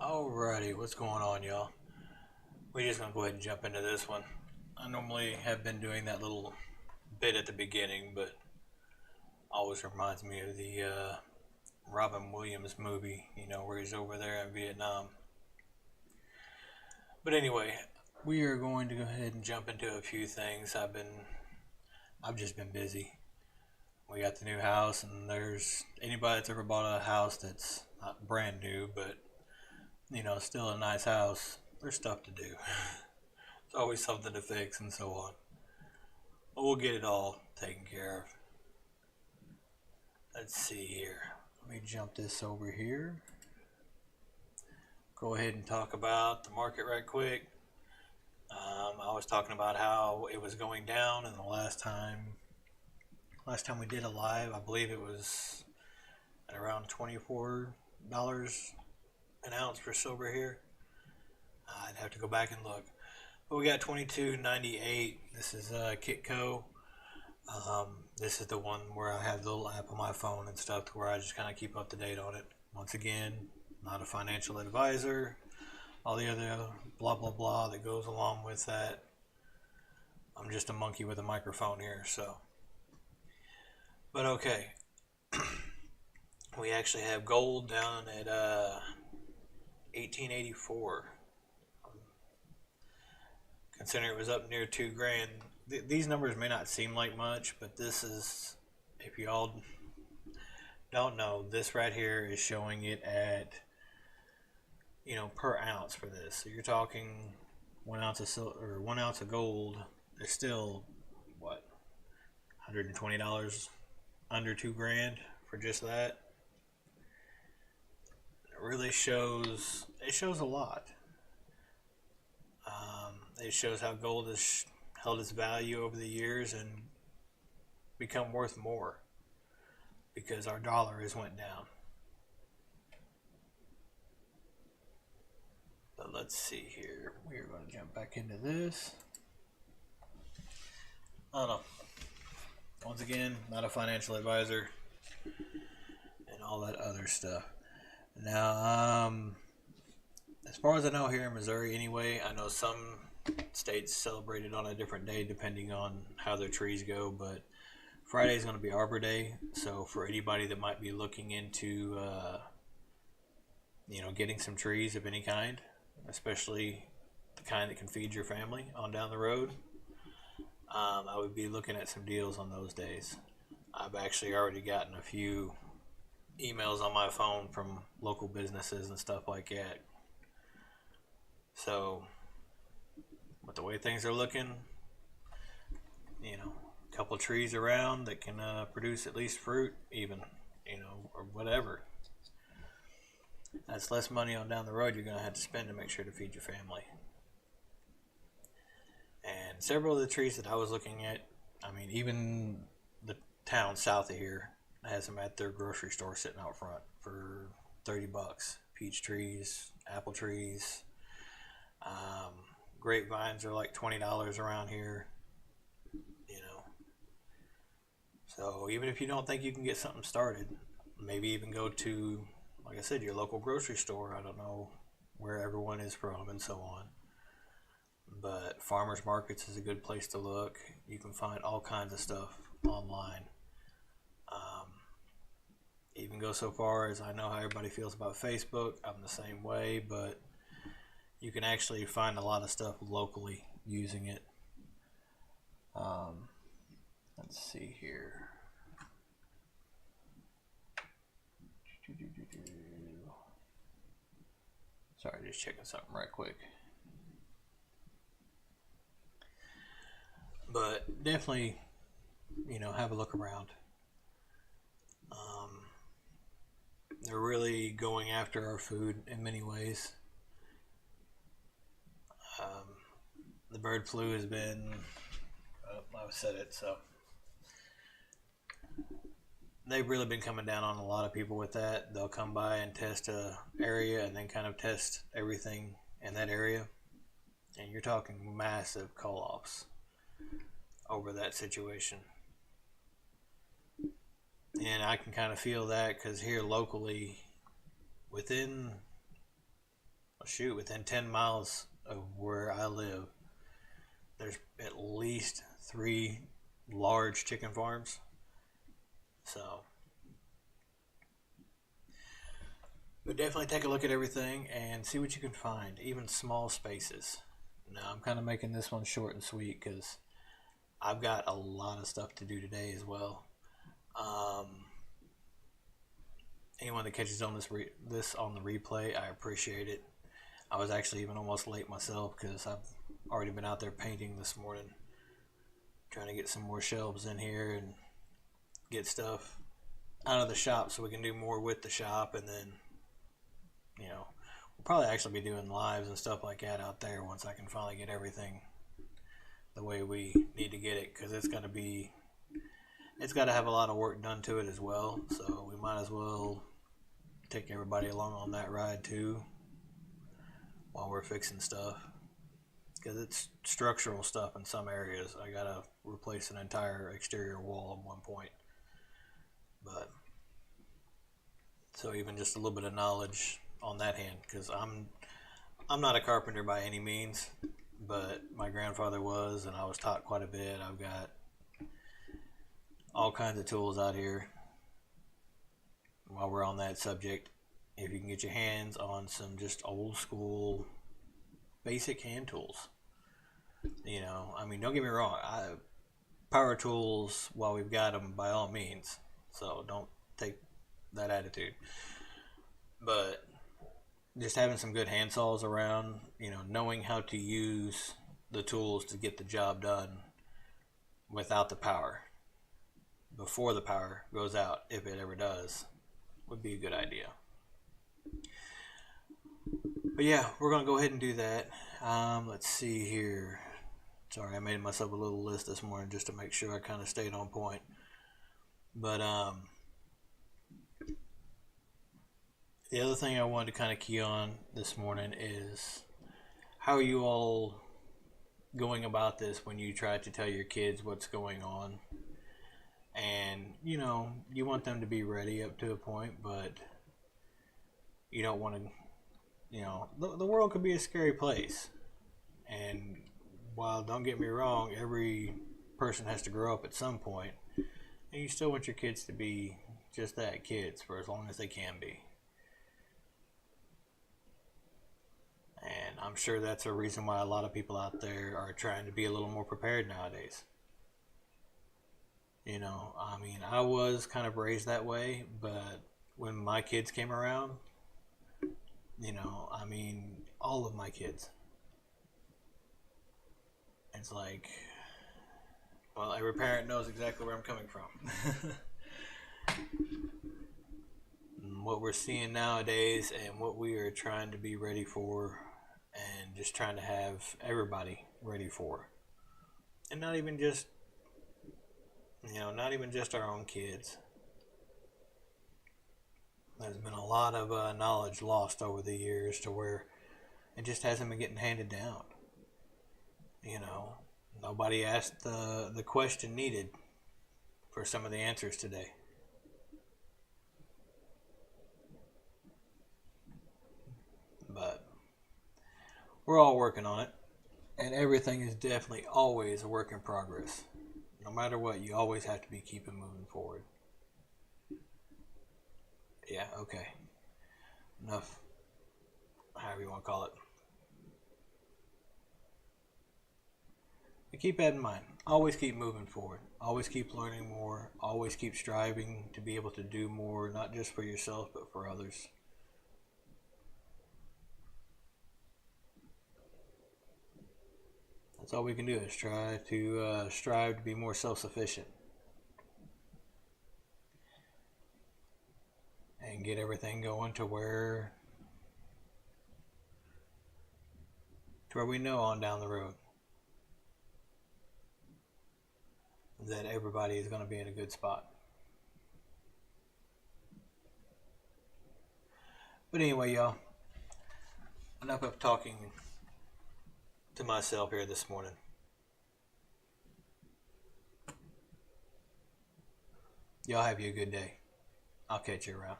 Alrighty, what's going on, y'all? We're just gonna go ahead and jump into this one. I normally have been doing that little bit at the beginning, but always reminds me of the Robin Williams movie, where he's over there in Vietnam. But anyway, we are going to go ahead and jump into a few things. I've just been busy. We got the new house, and there's anybody that's ever bought a house that's not brand new, but still a nice house. There's stuff to do. There's always something to fix and so on. But we'll get it all taken care of. Let's see here. Let me jump this over here. Go ahead and talk about the market right quick. I was talking about how it was going down, and the last time we did a live, I believe it was at around $24 an ounce for silver here. I'd have to go back and look. But we got 22.98. This is Kitco. This is the one where I have the little app on my phone and stuff to where I just kind of keep up to date on it. Once again, not a financial advisor. All the other blah blah blah that goes along with that. I'm just a monkey with a microphone here, so. But okay. We actually have gold down at 1884. Considering it was up near $2,000. These numbers may not seem like much, but this is, if y'all don't know, this right here is showing it at, per ounce for this. So you're talking 1 ounce of silver or 1 ounce of gold. They're still what, $120 under $2,000 for just that. It really shows. It shows a lot. It shows how gold has held its value over the years and become worth more because our dollar has went down. But let's see here. We are going to jump back into this. I don't know. Once again, not a financial advisor and all that other stuff. Now, as far as I know here in Missouri anyway, I know some states celebrate it on a different day depending on how their trees go, but Friday is going to be Arbor Day, so for anybody that might be looking into getting some trees of any kind, especially the kind that can feed your family on down the road, I would be looking at some deals on those days. I've actually already gotten a few emails on my phone from local businesses and stuff like that. So with the way things are looking, a couple trees around that can produce at least fruit even, or whatever. That's less money on down the road you're going to have to spend to make sure to feed your family. And several of the trees that I was looking at, even the town south of here has them at their grocery store sitting out front for $30. Peach trees, apple trees, grapevines are like $20 around here. So even if you don't think you can get something started, maybe even go to, like I said, your local grocery store. I don't know where everyone is from and so on, but farmers markets is a good place to look. You can find all kinds of stuff online. Even go so far as, I know how everybody feels about Facebook. I'm the same way, but you can actually find a lot of stuff locally using it. Let's see here. Sorry, just checking something right quick. But definitely, have a look around. They're really going after our food in many ways. The bird flu has been, I've said it, so they've really been coming down on a lot of people with that. They'll come by and test a area and then kind of test everything in that area, and you're talking massive call-offs over that situation. And I can kind of feel that because here locally, within shoot, within 10 miles of where I live, there's at least 3 large chicken farms. So, but definitely take a look at everything and see what you can find, even small spaces. Now, I'm kind of making this one short and sweet because I've got a lot of stuff to do today as well. Anyone that catches on this on the replay, I appreciate it. I was actually even almost late myself because I've already been out there painting this morning, trying to get some more shelves in here and get stuff out of the shop so we can do more with the shop. And then, you know, we'll probably actually be doing lives and stuff like that out there once I can finally get everything the way we need to get it, because it's got to have a lot of work done to it as well. So we might as well take everybody along on that ride too while we're fixing stuff, because it's structural stuff in some areas. I gotta replace an entire exterior wall at one point. But so even just a little bit of knowledge on that hand, because I'm not a carpenter by any means, but my grandfather was, and I was taught quite a bit. I've got all kinds of tools out here. While we're on that subject, if you can get your hands on some just old school basic hand tools, you know, I mean, don't get me wrong, power tools while we've got them, by all means, so don't take that attitude. But just having some good hand saws around, you know, knowing how to use the tools to get the job done without the power, before the power goes out, if it ever does, would be a good idea. But yeah, we're going to go ahead and do that. Let's see here. Sorry, I made myself a little list this morning just to make sure I kind of stayed on point. But the other thing I wanted to kind of key on this morning is, how are you all going about this when you try to tell your kids what's going on? And, you know, you want them to be ready up to a point, but you don't want to, you know, the world could be a scary place. And while, don't get me wrong, every person has to grow up at some point, and you still want your kids to be just that, kids, for as long as they can be. And I'm sure that's a reason why a lot of people out there are trying to be a little more prepared nowadays. You know, I mean, I was kind of raised that way, but when my kids came around, you know, I mean, all of my kids, it's like, well, every parent knows exactly where I'm coming from. What we're seeing nowadays and what we are trying to be ready for, and just trying to have everybody ready for. And not even just, you know, not even just our own kids. There's been a lot of knowledge lost over the years to where it just hasn't been getting handed down. You know, nobody asked the question needed for some of the answers today. But we're all working on it, and everything is definitely always a work in progress. No matter what, you always have to be keeping moving forward. Yeah, okay. Enough, however you want to call it. But keep that in mind. Always keep moving forward. Always keep learning more. Always keep striving to be able to do more, not just for yourself, but for others. That's all we can do, is try to strive to be more self-sufficient and get everything going to where we know on down the road that everybody is going to be in a good spot. But anyway, y'all, enough of talking to myself here this morning. Y'all have you a good day. I'll catch you around.